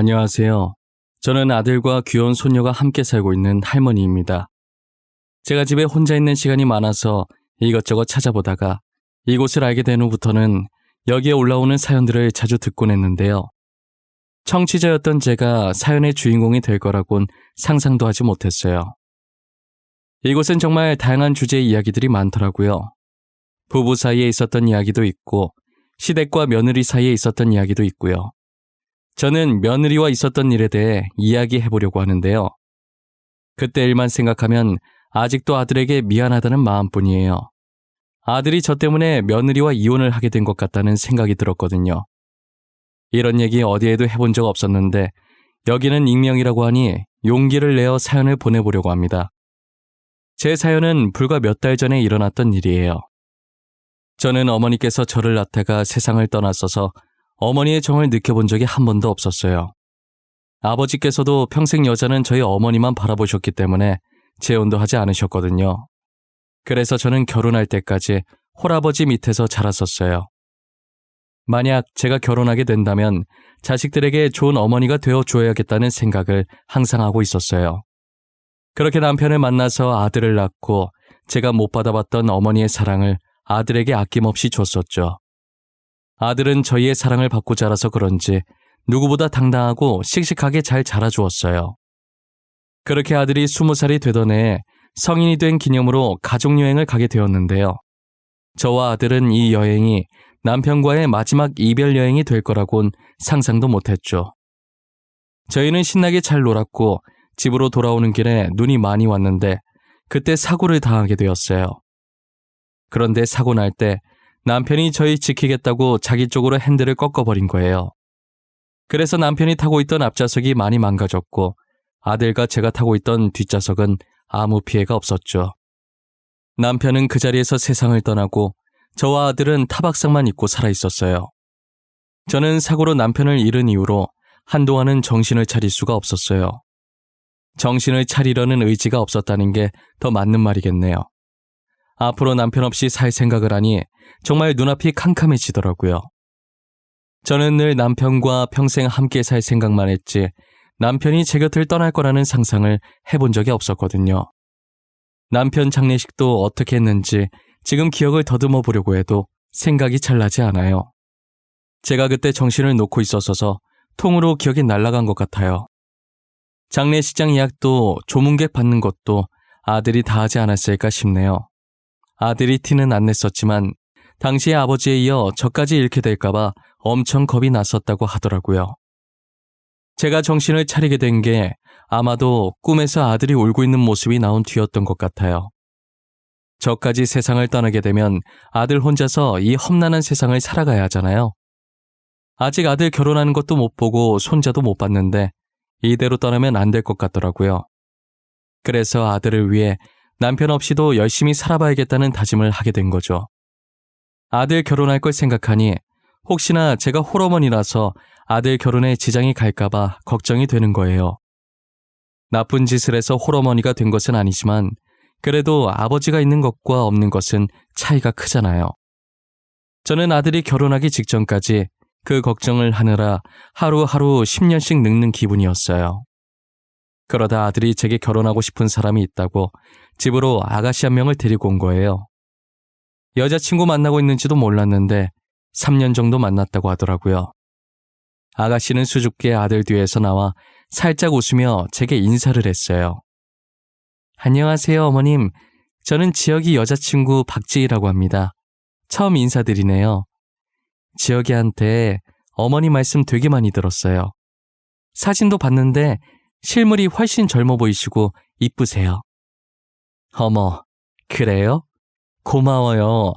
안녕하세요. 저는 아들과 귀여운 손녀가 함께 살고 있는 할머니입니다. 제가 집에 혼자 있는 시간이 많아서 이것저것 찾아보다가 이곳을 알게 된 후부터는 여기에 올라오는 사연들을 자주 듣곤 했는데요. 청취자였던 제가 사연의 주인공이 될 거라곤 상상도 하지 못했어요. 이곳은 정말 다양한 주제의 이야기들이 많더라고요. 부부 사이에 있었던 이야기도 있고 시댁과 며느리 사이에 있었던 이야기도 있고요. 저는 며느리와 있었던 일에 대해 이야기해보려고 하는데요. 그때 일만 생각하면 아직도 아들에게 미안하다는 마음뿐이에요. 아들이 저 때문에 며느리와 이혼을 하게 된 것 같다는 생각이 들었거든요. 이런 얘기 어디에도 해본 적 없었는데 여기는 익명이라고 하니 용기를 내어 사연을 보내보려고 합니다. 제 사연은 불과 몇 달 전에 일어났던 일이에요. 저는 어머니께서 저를 낳다가 세상을 떠났어서 어머니의 정을 느껴본 적이 한 번도 없었어요. 아버지께서도 평생 여자는 저희 어머니만 바라보셨기 때문에 재혼도 하지 않으셨거든요. 그래서 저는 결혼할 때까지 홀아버지 밑에서 자랐었어요. 만약 제가 결혼하게 된다면 자식들에게 좋은 어머니가 되어줘야겠다는 생각을 항상 하고 있었어요. 그렇게 남편을 만나서 아들을 낳고 제가 못 받아봤던 어머니의 사랑을 아들에게 아낌없이 줬었죠. 아들은 저희의 사랑을 받고 자라서 그런지 누구보다 당당하고 씩씩하게 잘 자라주었어요. 그렇게 아들이 20살이 되던 해에 성인이 된 기념으로 가족여행을 가게 되었는데요. 저와 아들은 이 여행이 남편과의 마지막 이별 여행이 될 거라곤 상상도 못했죠. 저희는 신나게 잘 놀았고 집으로 돌아오는 길에 눈이 많이 왔는데 그때 사고를 당하게 되었어요. 그런데 사고 날 때 남편이 저희 지키겠다고 자기 쪽으로 핸들을 꺾어버린 거예요. 그래서 남편이 타고 있던 앞좌석이 많이 망가졌고 아들과 제가 타고 있던 뒷좌석은 아무 피해가 없었죠. 남편은 그 자리에서 세상을 떠나고 저와 아들은 타박상만 입고 살아있었어요. 저는 사고로 남편을 잃은 이후로 한동안은 정신을 차릴 수가 없었어요. 정신을 차리려는 의지가 없었다는 게 더 맞는 말이겠네요. 앞으로 남편 없이 살 생각을 하니 정말 눈앞이 캄캄해지더라고요. 저는 늘 남편과 평생 함께 살 생각만 했지 남편이 제 곁을 떠날 거라는 상상을 해본 적이 없었거든요. 남편 장례식도 어떻게 했는지 지금 기억을 더듬어 보려고 해도 생각이 잘 나지 않아요. 제가 그때 정신을 놓고 있었어서 통으로 기억이 날아간 것 같아요. 장례식장 예약도 조문객 받는 것도 아들이 다 하지 않았을까 싶네요. 아들이 티는 안 냈었지만 당시의 아버지에 이어 저까지 잃게 될까봐 엄청 겁이 났었다고 하더라고요. 제가 정신을 차리게 된 게 아마도 꿈에서 아들이 울고 있는 모습이 나온 뒤였던 것 같아요. 저까지 세상을 떠나게 되면 아들 혼자서 이 험난한 세상을 살아가야 하잖아요. 아직 아들 결혼하는 것도 못 보고 손자도 못 봤는데 이대로 떠나면 안 될 것 같더라고요. 그래서 아들을 위해 남편 없이도 열심히 살아봐야겠다는 다짐을 하게 된 거죠. 아들 결혼할 걸 생각하니 혹시나 제가 홀어머니라서 아들 결혼에 지장이 갈까봐 걱정이 되는 거예요. 나쁜 짓을 해서 홀어머니가 된 것은 아니지만 그래도 아버지가 있는 것과 없는 것은 차이가 크잖아요. 저는 아들이 결혼하기 직전까지 그 걱정을 하느라 하루하루 10년씩 늙는 기분이었어요. 그러다 아들이 제게 결혼하고 싶은 사람이 있다고 집으로 아가씨 한 명을 데리고 온 거예요. 여자친구 만나고 있는지도 몰랐는데 3년 정도 만났다고 하더라고요. 아가씨는 수줍게 아들 뒤에서 나와 살짝 웃으며 제게 인사를 했어요. 안녕하세요, 어머님. 저는 지혁이 여자친구 박지희라고 합니다. 처음 인사드리네요. 지혁이한테 어머니 말씀 되게 많이 들었어요. 사진도 봤는데 실물이 훨씬 젊어 보이시고 이쁘세요. 어머, 그래요? 고마워요.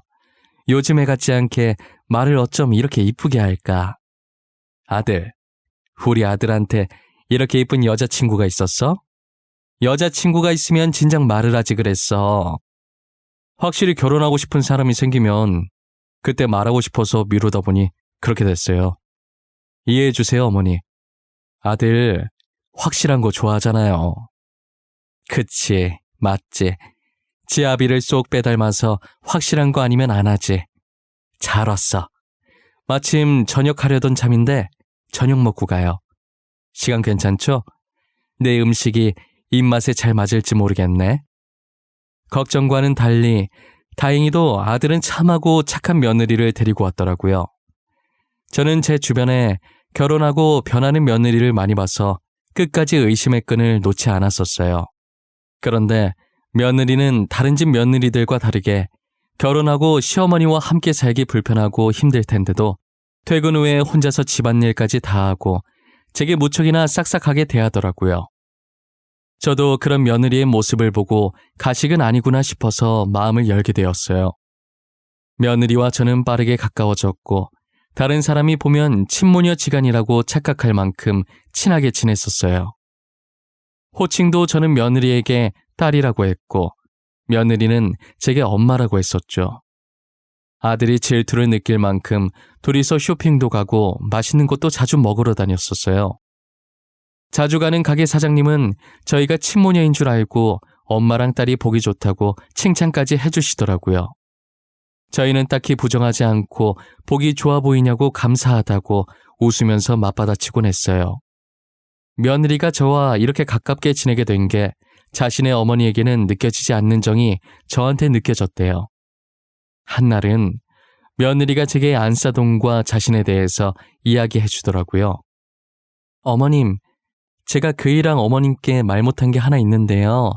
요즘에 같지 않게 말을 어쩜 이렇게 이쁘게 할까? 아들, 우리 아들한테 이렇게 이쁜 여자친구가 있었어? 여자친구가 있으면 진작 말을 하지 그랬어. 확실히 결혼하고 싶은 사람이 생기면 그때 말하고 싶어서 미루다 보니 그렇게 됐어요. 이해해 주세요, 어머니. 아들, 확실한 거 좋아하잖아요. 그치, 맞지. 지아비를 쏙 빼닮아서 확실한 거 아니면 안 하지. 잘 왔어. 마침 저녁 하려던 참인데 저녁 먹고 가요. 시간 괜찮죠? 내 음식이 입맛에 잘 맞을지 모르겠네. 걱정과는 달리 다행히도 아들은 참하고 착한 며느리를 데리고 왔더라고요. 저는 제 주변에 결혼하고 변하는 며느리를 많이 봐서 끝까지 의심의 끈을 놓지 않았었어요. 그런데 며느리는 다른 집 며느리들과 다르게 결혼하고 시어머니와 함께 살기 불편하고 힘들 텐데도 퇴근 후에 혼자서 집안일까지 다 하고 제게 무척이나 싹싹하게 대하더라고요. 저도 그런 며느리의 모습을 보고 가식은 아니구나 싶어서 마음을 열게 되었어요. 며느리와 저는 빠르게 가까워졌고 다른 사람이 보면 친모녀지간이라고 착각할 만큼 친하게 지냈었어요. 호칭도 저는 며느리에게 딸이라고 했고 며느리는 제게 엄마라고 했었죠. 아들이 질투를 느낄 만큼 둘이서 쇼핑도 가고 맛있는 것도 자주 먹으러 다녔었어요. 자주 가는 가게 사장님은 저희가 친모녀인 줄 알고 엄마랑 딸이 보기 좋다고 칭찬까지 해주시더라고요. 저희는 딱히 부정하지 않고 보기 좋아 보이냐고 감사하다고 웃으면서 맞받아치곤 했어요. 며느리가 저와 이렇게 가깝게 지내게 된 게 자신의 어머니에게는 느껴지지 않는 정이 저한테 느껴졌대요. 한날은 며느리가 제게 안사돈과 자신에 대해서 이야기해 주더라고요. 어머님, 제가 그이랑 어머님께 말 못한 게 하나 있는데요.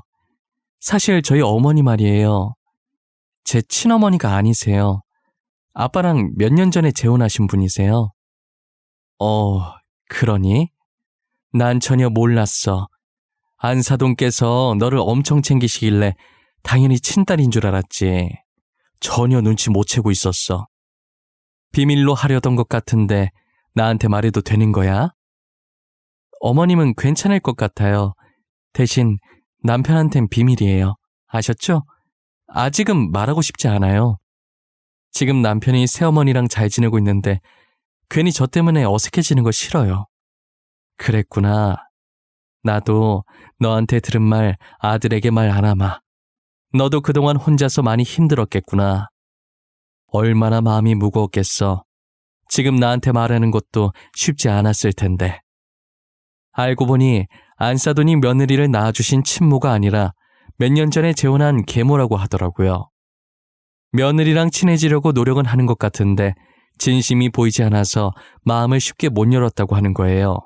사실 저희 어머니 말이에요. 제 친어머니가 아니세요. 아빠랑 몇 년 전에 재혼하신 분이세요. 그러니? 난 전혀 몰랐어. 안사돈께서 너를 엄청 챙기시길래 당연히 친딸인 줄 알았지. 전혀 눈치 못 채고 있었어. 비밀로 하려던 것 같은데 나한테 말해도 되는 거야? 어머님은 괜찮을 것 같아요. 대신 남편한텐 비밀이에요. 아셨죠? 아직은 말하고 싶지 않아요. 지금 남편이 새어머니랑 잘 지내고 있는데 괜히 저 때문에 어색해지는 거 싫어요. 그랬구나. 나도 너한테 들은 말 아들에게 말 안 하마. 너도 그동안 혼자서 많이 힘들었겠구나. 얼마나 마음이 무거웠겠어. 지금 나한테 말하는 것도 쉽지 않았을 텐데. 알고 보니 안사돈이 며느리를 낳아주신 친모가 아니라 몇 년 전에 재혼한 계모라고 하더라고요. 며느리랑 친해지려고 노력은 하는 것 같은데 진심이 보이지 않아서 마음을 쉽게 못 열었다고 하는 거예요.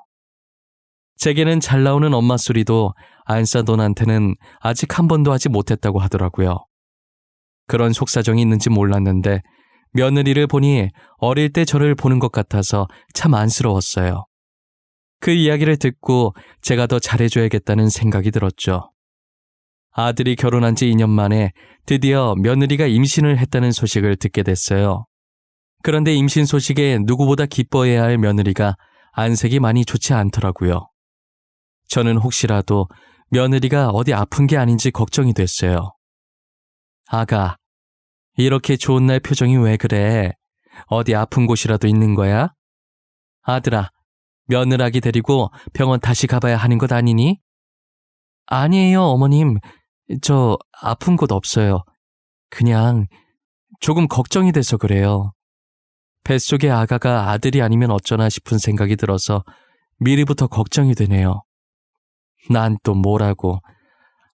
제게는 잘 나오는 엄마 소리도 안사돈한테는 아직 한 번도 하지 못했다고 하더라고요. 그런 속사정이 있는지 몰랐는데 며느리를 보니 어릴 때 저를 보는 것 같아서 참 안쓰러웠어요. 그 이야기를 듣고 제가 더 잘해줘야겠다는 생각이 들었죠. 아들이 결혼한 지 2년 만에 드디어 며느리가 임신을 했다는 소식을 듣게 됐어요. 그런데 임신 소식에 누구보다 기뻐해야 할 며느리가 안색이 많이 좋지 않더라고요. 저는 혹시라도 며느리가 어디 아픈 게 아닌지 걱정이 됐어요. 아가, 이렇게 좋은 날 표정이 왜 그래? 어디 아픈 곳이라도 있는 거야? 아들아, 며느라기 데리고 병원 다시 가봐야 하는 것 아니니? 아니에요, 어머님. 저 아픈 곳 없어요. 그냥 조금 걱정이 돼서 그래요. 뱃속의 아가가 아들이 아니면 어쩌나 싶은 생각이 들어서 미리부터 걱정이 되네요. 난 또 뭐라고.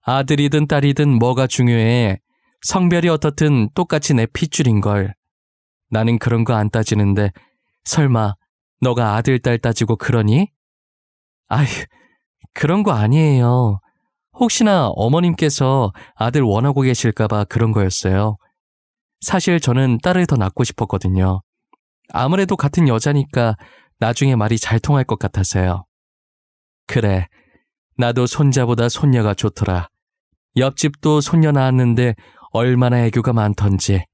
아들이든 딸이든 뭐가 중요해. 성별이 어떻든 똑같이 내 핏줄인걸. 나는 그런 거 안 따지는데 설마 너가 아들, 딸 따지고 그러니? 아휴, 그런 거 아니에요. 혹시나 어머님께서 아들 원하고 계실까봐 그런 거였어요. 사실 저는 딸을 더 낳고 싶었거든요. 아무래도 같은 여자니까 나중에 말이 잘 통할 것 같아서요. 그래, 나도 손자보다 손녀가 좋더라. 옆집도 손녀 낳았는데 얼마나 애교가 많던지.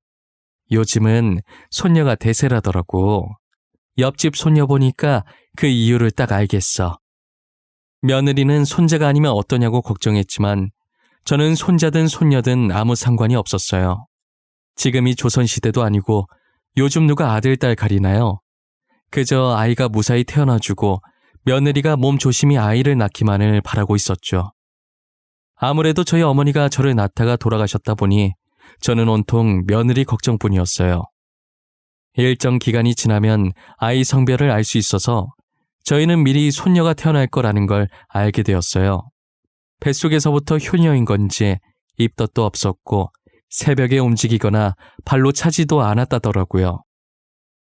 요즘은 손녀가 대세라더라고. 옆집 손녀 보니까 그 이유를 딱 알겠어. 며느리는 손자가 아니면 어떠냐고 걱정했지만 저는 손자든 손녀든 아무 상관이 없었어요. 지금이 조선시대도 아니고 요즘 누가 아들, 딸 가리나요? 그저 아이가 무사히 태어나주고 며느리가 몸 조심히 아이를 낳기만을 바라고 있었죠. 아무래도 저희 어머니가 저를 낳다가 돌아가셨다 보니 저는 온통 며느리 걱정뿐이었어요. 일정 기간이 지나면 아이 성별을 알 수 있어서 저희는 미리 손녀가 태어날 거라는 걸 알게 되었어요. 뱃속에서부터 효녀인 건지 입덧도 없었고 새벽에 움직이거나 발로 차지도 않았다더라고요.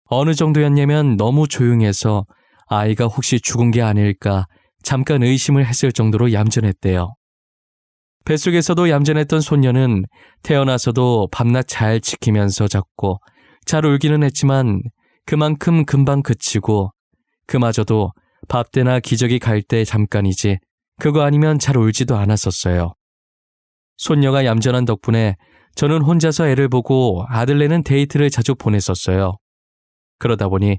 어느 정도였냐면 너무 조용해서 아이가 혹시 죽은 게 아닐까 잠깐 의심을 했을 정도로 얌전했대요. 뱃속에서도 얌전했던 손녀는 태어나서도 밤낮 잘 지키면서 잤고 잘 울기는 했지만 그만큼 금방 그치고 그마저도 밥 때나 기저귀 갈 때 잠깐이지 그거 아니면 잘 울지도 않았었어요. 손녀가 얌전한 덕분에 저는 혼자서 애를 보고 아들네는 데이트를 자주 보냈었어요. 그러다 보니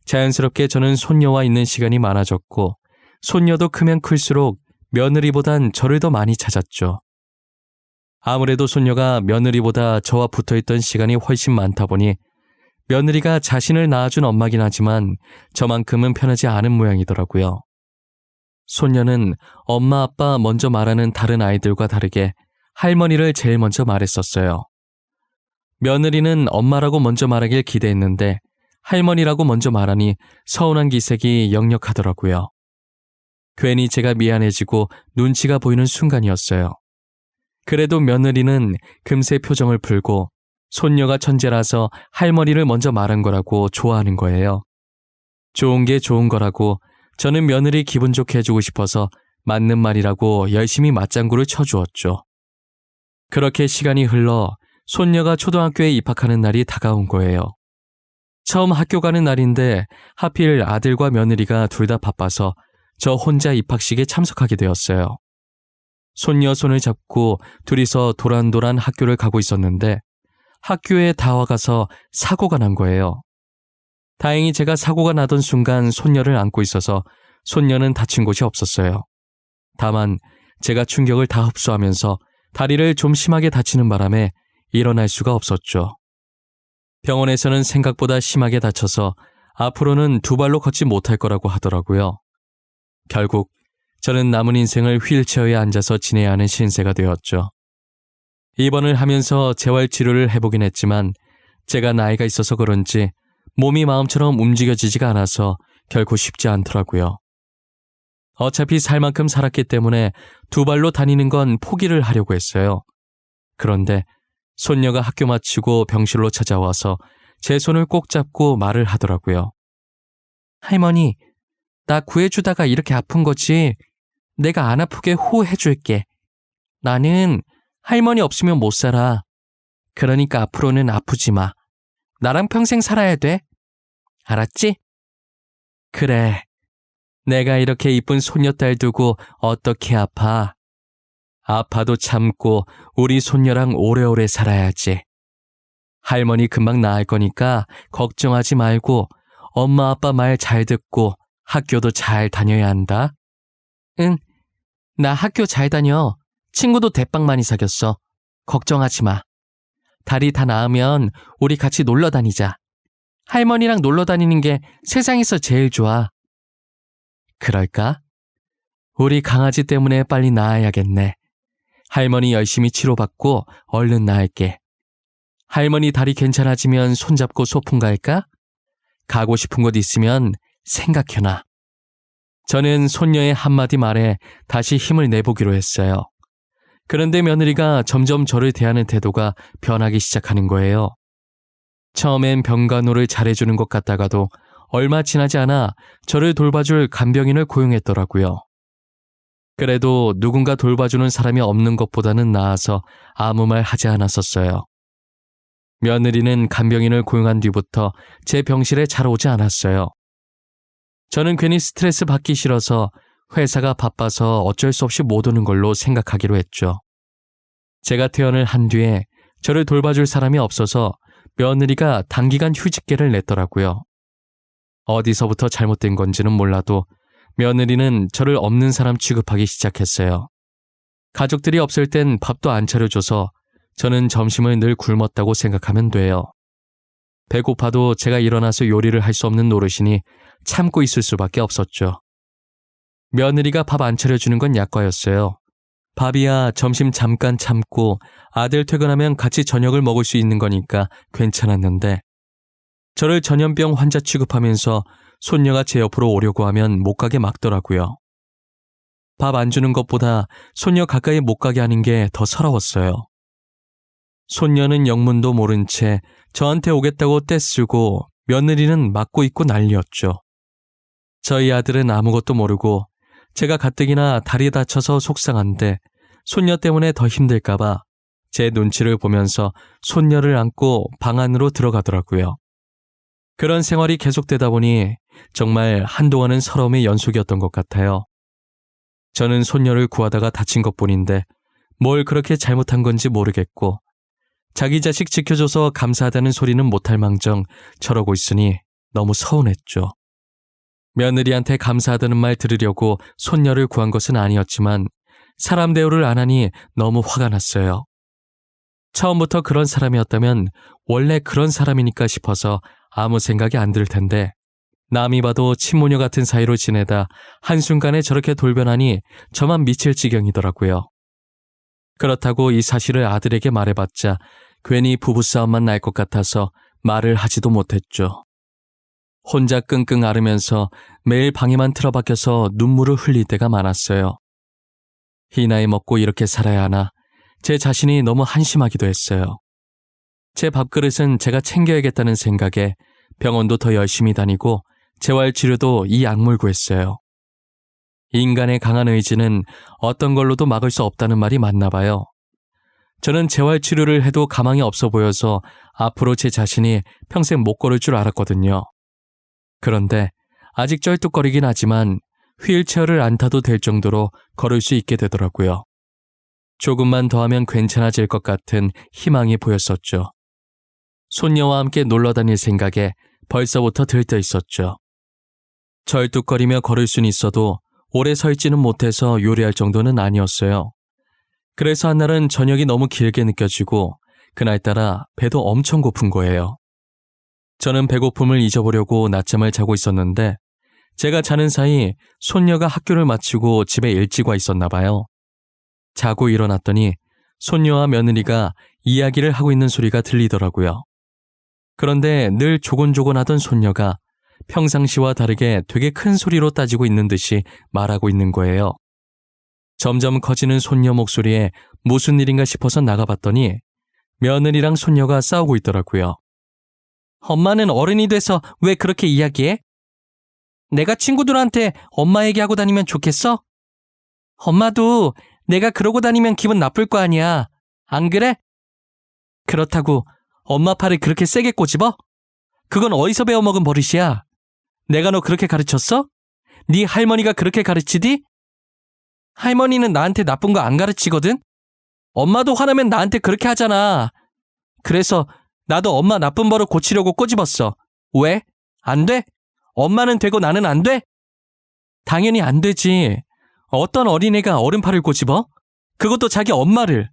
자연스럽게 저는 손녀와 있는 시간이 많아졌고 손녀도 크면 클수록 며느리보단 저를 더 많이 찾았죠. 아무래도 손녀가 며느리보다 저와 붙어있던 시간이 훨씬 많다 보니 며느리가 자신을 낳아준 엄마긴 하지만 저만큼은 편하지 않은 모양이더라고요. 손녀는 엄마 아빠 먼저 말하는 다른 아이들과 다르게 할머니를 제일 먼저 말했었어요. 며느리는 엄마라고 먼저 말하길 기대했는데 할머니라고 먼저 말하니 서운한 기색이 역력하더라고요. 괜히 제가 미안해지고 눈치가 보이는 순간이었어요. 그래도 며느리는 금세 표정을 풀고 손녀가 천재라서 할머니를 먼저 말한 거라고 좋아하는 거예요. 좋은 게 좋은 거라고 저는 며느리 기분 좋게 해주고 싶어서 맞는 말이라고 열심히 맞장구를 쳐주었죠. 그렇게 시간이 흘러 손녀가 초등학교에 입학하는 날이 다가온 거예요. 처음 학교 가는 날인데 하필 아들과 며느리가 둘 다 바빠서 저 혼자 입학식에 참석하게 되었어요. 손녀 손을 잡고 둘이서 도란도란 학교를 가고 있었는데 학교에 다 와가서 사고가 난 거예요. 다행히 제가 사고가 나던 순간 손녀를 안고 있어서 손녀는 다친 곳이 없었어요. 다만 제가 충격을 다 흡수하면서 다리를 좀 심하게 다치는 바람에 일어날 수가 없었죠. 병원에서는 생각보다 심하게 다쳐서 앞으로는 두 발로 걷지 못할 거라고 하더라고요. 결국 저는 남은 인생을 휠체어에 앉아서 지내야 하는 신세가 되었죠. 입원을 하면서 재활치료를 해보긴 했지만 제가 나이가 있어서 그런지 몸이 마음처럼 움직여지지가 않아서 결코 쉽지 않더라고요. 어차피 살 만큼 살았기 때문에 두 발로 다니는 건 포기를 하려고 했어요. 그런데 손녀가 학교 마치고 병실로 찾아와서 제 손을 꼭 잡고 말을 하더라고요. 할머니, 나 구해주다가 이렇게 아픈 거지. 내가 안 아프게 호해줄게. 나는 할머니 없으면 못 살아. 그러니까 앞으로는 아프지 마. 나랑 평생 살아야 돼. 알았지? 그래. 내가 이렇게 이쁜 손녀딸 두고 어떻게 아파? 아파도 참고 우리 손녀랑 오래오래 살아야지. 할머니 금방 나을 거니까 걱정하지 말고 엄마 아빠 말 잘 듣고 학교도 잘 다녀야 한다. 응, 나 학교 잘 다녀. 친구도 대빵 많이 사귀었어. 걱정하지 마. 다리 다 나으면 우리 같이 놀러 다니자. 할머니랑 놀러 다니는 게 세상에서 제일 좋아. 그럴까? 우리 강아지 때문에 빨리 나아야겠네. 할머니 열심히 치료받고 얼른 나을게. 할머니 다리 괜찮아지면 손잡고 소풍 갈까? 가고 싶은 곳 있으면 생각해놔. 저는 손녀의 한마디 말에 다시 힘을 내보기로 했어요. 그런데 며느리가 점점 저를 대하는 태도가 변하기 시작하는 거예요. 처음엔 병간호를 잘해주는 것 같다가도 얼마 지나지 않아 저를 돌봐줄 간병인을 고용했더라고요. 그래도 누군가 돌봐주는 사람이 없는 것보다는 나아서 아무 말 하지 않았었어요. 며느리는 간병인을 고용한 뒤부터 제 병실에 잘 오지 않았어요. 저는 괜히 스트레스 받기 싫어서 회사가 바빠서 어쩔 수 없이 못 오는 걸로 생각하기로 했죠. 제가 퇴원을 한 뒤에 저를 돌봐줄 사람이 없어서 며느리가 단기간 휴직계를 냈더라고요. 어디서부터 잘못된 건지는 몰라도 며느리는 저를 없는 사람 취급하기 시작했어요. 가족들이 없을 땐 밥도 안 차려줘서 저는 점심을 늘 굶었다고 생각하면 돼요. 배고파도 제가 일어나서 요리를 할 수 없는 노릇이니 참고 있을 수밖에 없었죠. 며느리가 밥 안 차려주는 건 약과였어요. 밥이야 점심 잠깐 참고 아들 퇴근하면 같이 저녁을 먹을 수 있는 거니까 괜찮았는데 저를 전염병 환자 취급하면서 손녀가 제 옆으로 오려고 하면 못 가게 막더라고요. 밥 안 주는 것보다 손녀 가까이 못 가게 하는 게 더 서러웠어요. 손녀는 영문도 모른 채 저한테 오겠다고 떼쓰고 며느리는 막고 있고 난리였죠. 저희 아들은 아무것도 모르고 제가 가뜩이나 다리 다쳐서 속상한데 손녀 때문에 더 힘들까봐 제 눈치를 보면서 손녀를 안고 방 안으로 들어가더라고요. 그런 생활이 계속되다 보니 정말 한동안은 서러움의 연속이었던 것 같아요. 저는 손녀를 구하다가 다친 것뿐인데 뭘 그렇게 잘못한 건지 모르겠고 자기 자식 지켜줘서 감사하다는 소리는 못할 망정 저러고 있으니 너무 서운했죠. 며느리한테 감사하다는 말 들으려고 손녀를 구한 것은 아니었지만 사람 대우를 안 하니 너무 화가 났어요. 처음부터 그런 사람이었다면 원래 그런 사람이니까 싶어서 아무 생각이 안 들 텐데 남이 봐도 친모녀 같은 사이로 지내다 한순간에 저렇게 돌변하니 저만 미칠 지경이더라고요. 그렇다고 이 사실을 아들에게 말해봤자 괜히 부부싸움만 날 것 같아서 말을 하지도 못했죠. 혼자 끙끙 앓으면서 매일 방에만 틀어박혀서 눈물을 흘릴 때가 많았어요. 이 나이 먹고 이렇게 살아야 하나 제 자신이 너무 한심하기도 했어요. 제 밥그릇은 제가 챙겨야겠다는 생각에 병원도 더 열심히 다니고 재활치료도 이 약물 구했어요. 인간의 강한 의지는 어떤 걸로도 막을 수 없다는 말이 맞나 봐요. 저는 재활치료를 해도 가망이 없어 보여서 앞으로 제 자신이 평생 못 걸을 줄 알았거든요. 그런데 아직 쩔뚝거리긴 하지만 휠체어를 안 타도 될 정도로 걸을 수 있게 되더라고요. 조금만 더 하면 괜찮아질 것 같은 희망이 보였었죠. 손녀와 함께 놀러 다닐 생각에 벌써부터 들떠 있었죠. 절뚝거리며 걸을 수는 있어도 오래 서 있지는 못해서 요리할 정도는 아니었어요. 그래서 한날은 저녁이 너무 길게 느껴지고 그날따라 배도 엄청 고픈 거예요. 저는 배고픔을 잊어보려고 낮잠을 자고 있었는데 제가 자는 사이 손녀가 학교를 마치고 집에 일찍 와 있었나 봐요. 자고 일어났더니 손녀와 며느리가 이야기를 하고 있는 소리가 들리더라고요. 그런데 늘 조곤조곤하던 손녀가 평상시와 다르게 되게 큰 소리로 따지고 있는 듯이 말하고 있는 거예요. 점점 커지는 손녀 목소리에 무슨 일인가 싶어서 나가봤더니 며느리랑 손녀가 싸우고 있더라고요. 엄마는 어른이 돼서 왜 그렇게 이야기해? 내가 친구들한테 엄마 얘기하고 다니면 좋겠어? 엄마도 내가 그러고 다니면 기분 나쁠 거 아니야. 안 그래? 그렇다고 엄마 팔을 그렇게 세게 꼬집어? 그건 어디서 배워먹은 버릇이야. 내가 너 그렇게 가르쳤어? 네 할머니가 그렇게 가르치디? 할머니는 나한테 나쁜 거 안 가르치거든? 엄마도 화나면 나한테 그렇게 하잖아. 그래서 나도 엄마 나쁜 버릇 고치려고 꼬집었어. 왜? 안 돼? 엄마는 되고 나는 안 돼? 당연히 안 되지. 어떤 어린애가 어른 팔을 꼬집어? 그것도 자기 엄마를.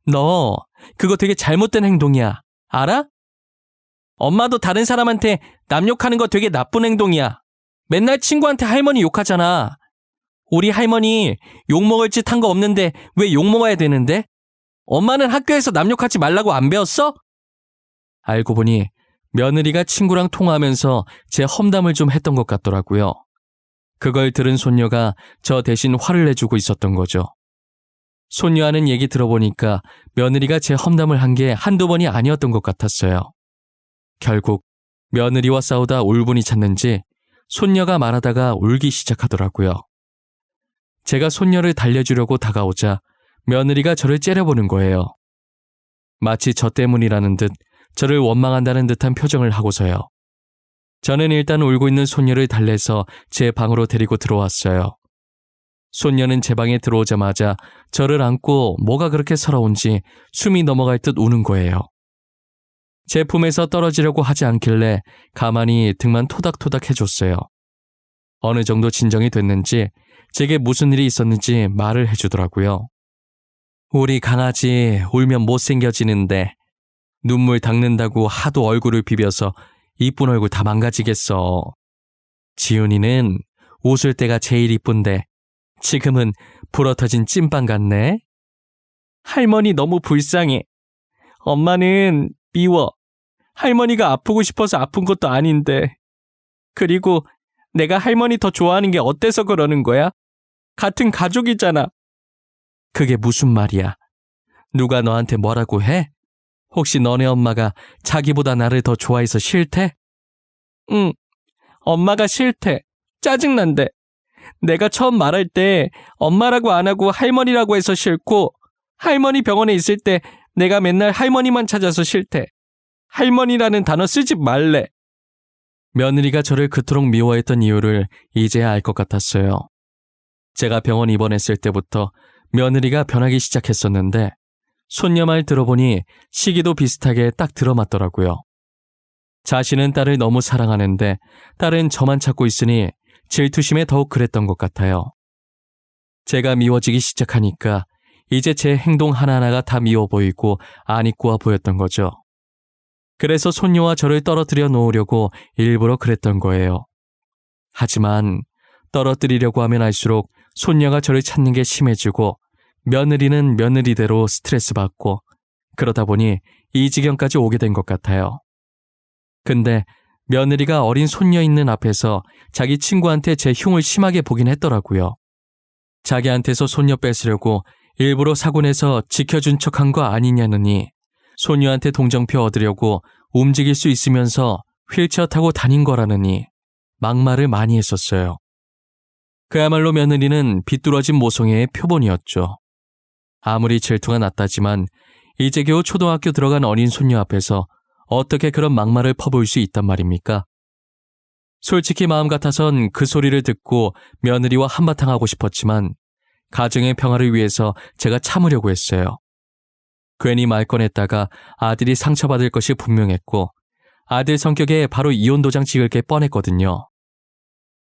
너 그거 되게 잘못된 행동이야. 알아? 엄마도 다른 사람한테 남 욕하는 거 되게 나쁜 행동이야. 맨날 친구한테 할머니 욕하잖아. 우리 할머니 욕먹을 짓 한 거 없는데 왜 욕먹어야 되는데? 엄마는 학교에서 남 욕하지 말라고 안 배웠어? 알고 보니 며느리가 친구랑 통화하면서 제 험담을 좀 했던 것 같더라고요. 그걸 들은 손녀가 저 대신 화를 내주고 있었던 거죠. 손녀 하는 얘기 들어보니까 며느리가 제 험담을 한 게 한두 번이 아니었던 것 같았어요. 결국 며느리와 싸우다 울분이 찼는지 손녀가 말하다가 울기 시작하더라고요. 제가 손녀를 달래주려고 다가오자 며느리가 저를 째려보는 거예요. 마치 저 때문이라는 듯 저를 원망한다는 듯한 표정을 하고서요. 저는 일단 울고 있는 손녀를 달래서 제 방으로 데리고 들어왔어요. 손녀는 제 방에 들어오자마자 저를 안고 뭐가 그렇게 서러운지 숨이 넘어갈 듯 우는 거예요. 제 품에서 떨어지려고 하지 않길래 가만히 등만 토닥토닥 해줬어요. 어느 정도 진정이 됐는지 제게 무슨 일이 있었는지 말을 해주더라고요. 우리 강아지 울면 못생겨지는데 눈물 닦는다고 하도 얼굴을 비벼서 이쁜 얼굴 다 망가지겠어. 지훈이는 웃을 때가 제일 이쁜데 지금은 불어터진 찐빵 같네. 할머니 너무 불쌍해. 엄마는 미워. 할머니가 아프고 싶어서 아픈 것도 아닌데. 그리고 내가 할머니 더 좋아하는 게 어때서 그러는 거야? 같은 가족이잖아. 그게 무슨 말이야? 누가 너한테 뭐라고 해? 혹시 너네 엄마가 자기보다 나를 더 좋아해서 싫대? 응, 엄마가 싫대. 짜증난대. 내가 처음 말할 때 엄마라고 안 하고 할머니라고 해서 싫고, 할머니 병원에 있을 때 내가 맨날 할머니만 찾아서 싫대. 할머니라는 단어 쓰지 말래. 며느리가 저를 그토록 미워했던 이유를 이제야 알 것 같았어요. 제가 병원 입원했을 때부터 며느리가 변하기 시작했었는데 손녀 말 들어보니 시기도 비슷하게 딱 들어맞더라고요. 자신은 딸을 너무 사랑하는데 딸은 저만 찾고 있으니 질투심에 더욱 그랬던 것 같아요. 제가 미워지기 시작하니까 이제 제 행동 하나하나가 다 미워 보이고 안 이꾸어 보였던 거죠. 그래서 손녀와 저를 떨어뜨려 놓으려고 일부러 그랬던 거예요. 하지만 떨어뜨리려고 하면 할수록 손녀가 저를 찾는 게 심해지고 며느리는 며느리대로 스트레스 받고 그러다 보니 이 지경까지 오게 된 것 같아요. 근데 며느리가 어린 손녀 있는 앞에서 자기 친구한테 제 흉을 심하게 보긴 했더라고요. 자기한테서 손녀 뺏으려고 일부러 사고 내서 지켜준 척한 거 아니냐느니 손녀한테 동정표 얻으려고 움직일 수 있으면서 휠체어 타고 다닌 거라느니 막말을 많이 했었어요. 그야말로 며느리는 비뚤어진 모성애의 표본이었죠. 아무리 질투가 났다지만 이제 겨우 초등학교 들어간 어린 손녀 앞에서 어떻게 그런 막말을 퍼부을 수 있단 말입니까? 솔직히 마음 같아선 그 소리를 듣고 며느리와 한바탕 하고 싶었지만 가정의 평화를 위해서 제가 참으려고 했어요. 괜히 말 꺼냈다가 아들이 상처받을 것이 분명했고 아들 성격에 바로 이혼 도장 찍을 게 뻔했거든요.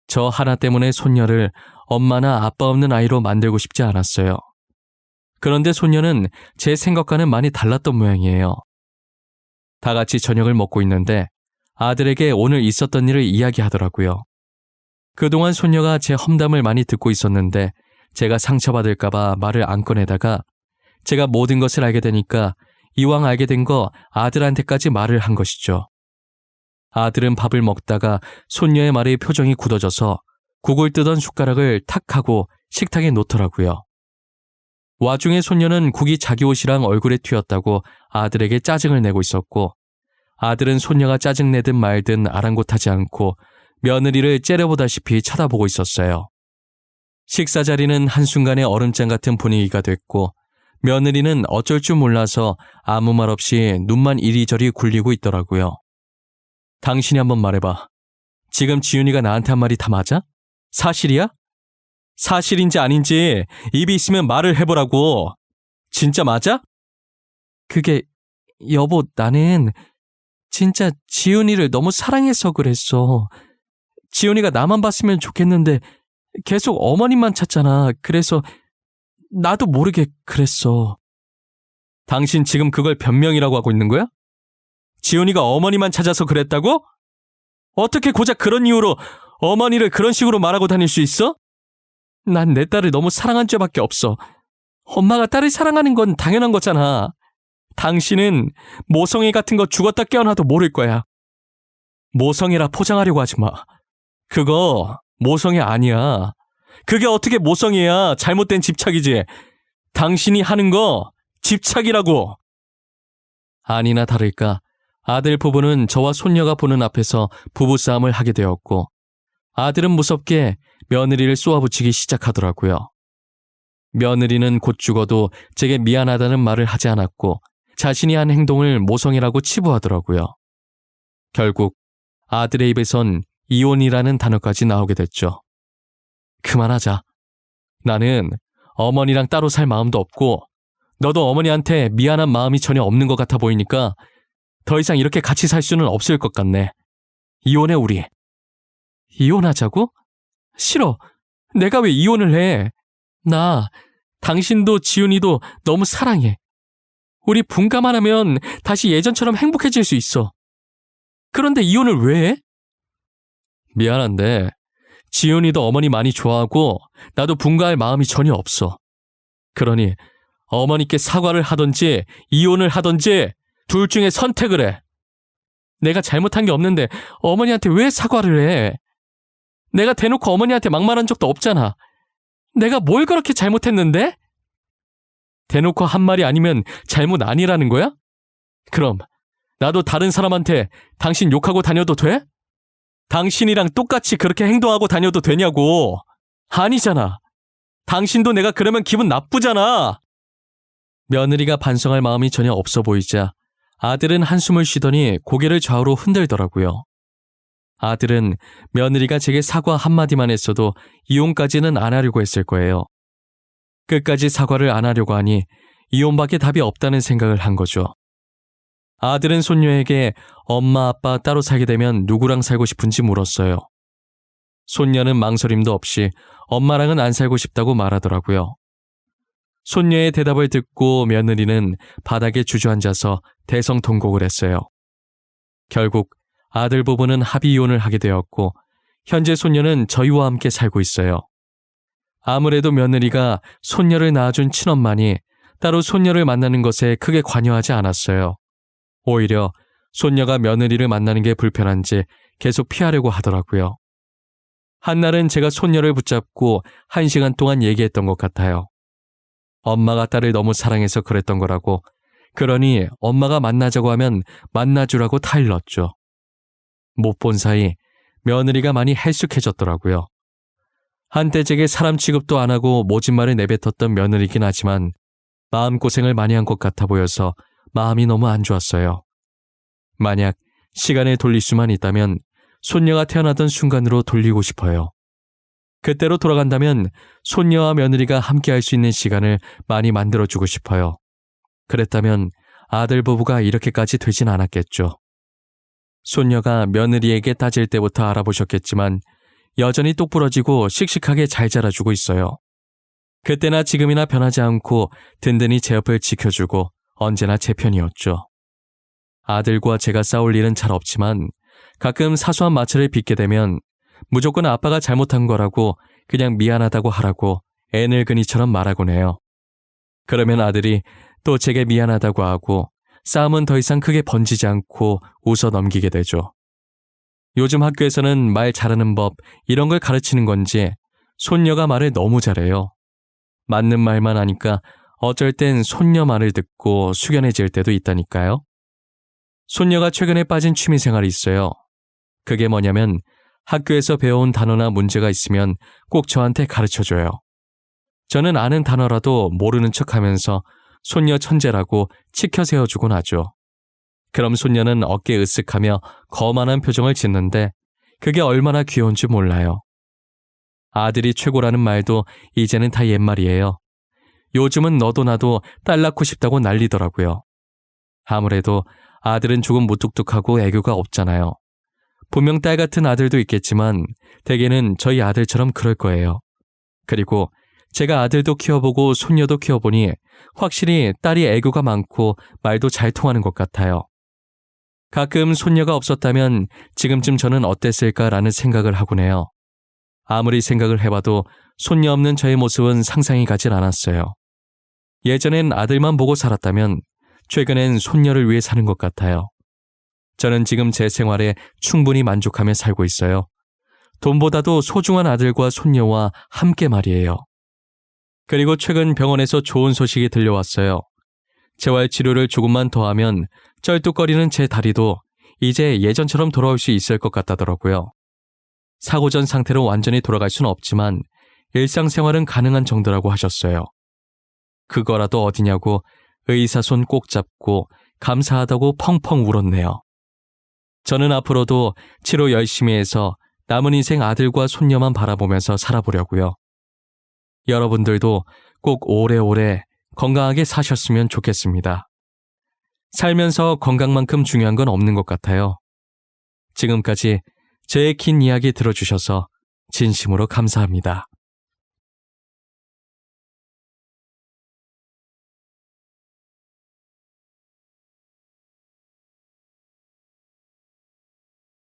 저 하나 때문에 손녀를 엄마나 아빠 없는 아이로 만들고 싶지 않았어요. 그런데 손녀는 제 생각과는 많이 달랐던 모양이에요. 다 같이 저녁을 먹고 있는데 아들에게 오늘 있었던 일을 이야기하더라고요. 그동안 손녀가 제 험담을 많이 듣고 있었는데 제가 상처받을까봐 말을 안 꺼내다가 제가 모든 것을 알게 되니까 이왕 알게 된 거 아들한테까지 말을 한 것이죠. 아들은 밥을 먹다가 손녀의 말에 표정이 굳어져서 국을 뜨던 숟가락을 탁 하고 식탁에 놓더라고요. 와중에 손녀는 국이 자기 옷이랑 얼굴에 튀었다고 아들에게 짜증을 내고 있었고 아들은 손녀가 짜증내든 말든 아랑곳하지 않고 며느리를 째려보다시피 쳐다보고 있었어요. 식사 자리는 한순간에 얼음장 같은 분위기가 됐고 며느리는 어쩔 줄 몰라서 아무 말 없이 눈만 이리저리 굴리고 있더라고요. 당신이 한번 말해봐. 지금 지윤이가 나한테 한 말이 다 맞아? 사실이야? 사실인지 아닌지 입이 있으면 말을 해보라고. 진짜 맞아? 그게 여보 나는 진짜 지윤이를 너무 사랑해서 그랬어. 지윤이가 나만 봤으면 좋겠는데 계속 어머님만 찾잖아. 그래서 나도 모르게 그랬어. 당신 지금 그걸 변명이라고 하고 있는 거야? 지훈이가 어머니만 찾아서 그랬다고? 어떻게 고작 그런 이유로 어머니를 그런 식으로 말하고 다닐 수 있어? 난 내 딸을 너무 사랑한 죄밖에 없어. 엄마가 딸을 사랑하는 건 당연한 거잖아. 당신은 모성애 같은 거 죽었다 깨어나도 모를 거야. 모성애라 포장하려고 하지 마. 그거 모성애 아니야. 그게 어떻게 모성애야. 잘못된 집착이지. 당신이 하는 거 집착이라고. 아니나 다를까 아들 부부는 저와 손녀가 보는 앞에서 부부싸움을 하게 되었고 아들은 무섭게 며느리를 쏘아붙이기 시작하더라고요. 며느리는 곧 죽어도 제게 미안하다는 말을 하지 않았고 자신이 한 행동을 모성애라고 치부하더라고요. 결국 아들의 입에선 이혼이라는 단어까지 나오게 됐죠. 그만하자. 나는 어머니랑 따로 살 마음도 없고 너도 어머니한테 미안한 마음이 전혀 없는 것 같아 보이니까 더 이상 이렇게 같이 살 수는 없을 것 같네. 이혼해 우리. 이혼하자고? 싫어. 내가 왜 이혼을 해? 나 당신도 지훈이도 너무 사랑해. 우리 분가만 하면 다시 예전처럼 행복해질 수 있어. 그런데 이혼을 왜 해? 미안한데 지훈이도 어머니 많이 좋아하고 나도 분가할 마음이 전혀 없어. 그러니 어머니께 사과를 하던지 이혼을 하던지 둘 중에 선택을 해. 내가 잘못한 게 없는데 어머니한테 왜 사과를 해? 내가 대놓고 어머니한테 막말한 적도 없잖아. 내가 뭘 그렇게 잘못했는데? 대놓고 한 말이 아니면 잘못 아니라는 거야? 그럼 나도 다른 사람한테 당신 욕하고 다녀도 돼? 당신이랑 똑같이 그렇게 행동하고 다녀도 되냐고. 아니잖아. 당신도 내가 그러면 기분 나쁘잖아. 며느리가 반성할 마음이 전혀 없어 보이자 아들은 한숨을 쉬더니 고개를 좌우로 흔들더라고요. 아들은 며느리가 제게 사과 한마디만 했어도 이혼까지는 안 하려고 했을 거예요. 끝까지 사과를 안 하려고 하니 이혼밖에 답이 없다는 생각을 한 거죠. 아들은 손녀에게 엄마 아빠 따로 살게 되면 누구랑 살고 싶은지 물었어요. 손녀는 망설임도 없이 엄마랑은 안 살고 싶다고 말하더라고요. 손녀의 대답을 듣고 며느리는 바닥에 주저앉아서 대성통곡을 했어요. 결국 아들 부부는 합의 이혼을 하게 되었고 현재 손녀는 저희와 함께 살고 있어요. 아무래도 며느리가 손녀를 낳아준 친엄마니 따로 손녀를 만나는 것에 크게 관여하지 않았어요. 오히려 손녀가 며느리를 만나는 게 불편한지 계속 피하려고 하더라고요. 한날은 제가 손녀를 붙잡고 1시간 동안 얘기했던 것 같아요. 엄마가 딸을 너무 사랑해서 그랬던 거라고, 그러니 엄마가 만나자고 하면 만나주라고 타일렀죠. 못 본 사이 며느리가 많이 헬쑥해졌더라고요. 한때 제게 사람 취급도 안 하고 모진 말을 내뱉었던 며느리긴 하지만 마음고생을 많이 한 것 같아 보여서 마음이 너무 안 좋았어요. 만약 시간을 돌릴 수만 있다면 손녀가 태어나던 순간으로 돌리고 싶어요. 그때로 돌아간다면 손녀와 며느리가 함께 할 수 있는 시간을 많이 만들어주고 싶어요. 그랬다면 아들 부부가 이렇게까지 되진 않았겠죠. 손녀가 며느리에게 따질 때부터 알아보셨겠지만 여전히 똑부러지고 씩씩하게 잘 자라주고 있어요. 그때나 지금이나 변하지 않고 든든히 제 옆을 지켜주고 언제나 제 편이었죠. 아들과 제가 싸울 일은 잘 없지만 가끔 사소한 마찰을 빚게 되면 무조건 아빠가 잘못한 거라고 그냥 미안하다고 하라고 애늙은이처럼 말하곤 해요. 그러면 아들이 또 제게 미안하다고 하고 싸움은 더 이상 크게 번지지 않고 웃어 넘기게 되죠. 요즘 학교에서는 말 잘하는 법 이런 걸 가르치는 건지 손녀가 말을 너무 잘해요. 맞는 말만 하니까 어쩔 땐 손녀 말을 듣고 숙연해질 때도 있다니까요. 손녀가 최근에 빠진 취미생활이 있어요. 그게 뭐냐면 학교에서 배워온 단어나 문제가 있으면 꼭 저한테 가르쳐줘요. 저는 아는 단어라도 모르는 척하면서 손녀 천재라고 치켜 세워주곤 하죠. 그럼 손녀는 어깨 으쓱하며 거만한 표정을 짓는데 그게 얼마나 귀여운지 몰라요. 아들이 최고라는 말도 이제는 다 옛말이에요. 요즘은 너도 나도 딸 낳고 싶다고 난리더라고요. 아무래도 아들은 조금 무뚝뚝하고 애교가 없잖아요. 분명 딸 같은 아들도 있겠지만 대개는 저희 아들처럼 그럴 거예요. 그리고 제가 아들도 키워보고 손녀도 키워보니 확실히 딸이 애교가 많고 말도 잘 통하는 것 같아요. 가끔 손녀가 없었다면 지금쯤 저는 어땠을까라는 생각을 하곤 해요. 아무리 생각을 해봐도 손녀 없는 저의 모습은 상상이 가질 않았어요. 예전엔 아들만 보고 살았다면 최근엔 손녀를 위해 사는 것 같아요. 저는 지금 제 생활에 충분히 만족하며 살고 있어요. 돈보다도 소중한 아들과 손녀와 함께 말이에요. 그리고 최근 병원에서 좋은 소식이 들려왔어요. 재활치료를 조금만 더 하면 쩔뚝거리는 제 다리도 이제 예전처럼 돌아올 수 있을 것 같다더라고요. 사고 전 상태로 완전히 돌아갈 수는 없지만 일상생활은 가능한 정도라고 하셨어요. 그거라도 어디냐고 의사 손 꼭 잡고 감사하다고 펑펑 울었네요. 저는 앞으로도 치료 열심히 해서 남은 인생 아들과 손녀만 바라보면서 살아보려고요. 여러분들도 꼭 오래오래 건강하게 사셨으면 좋겠습니다. 살면서 건강만큼 중요한 건 없는 것 같아요. 지금까지 제 긴 이야기 들어주셔서 진심으로 감사합니다.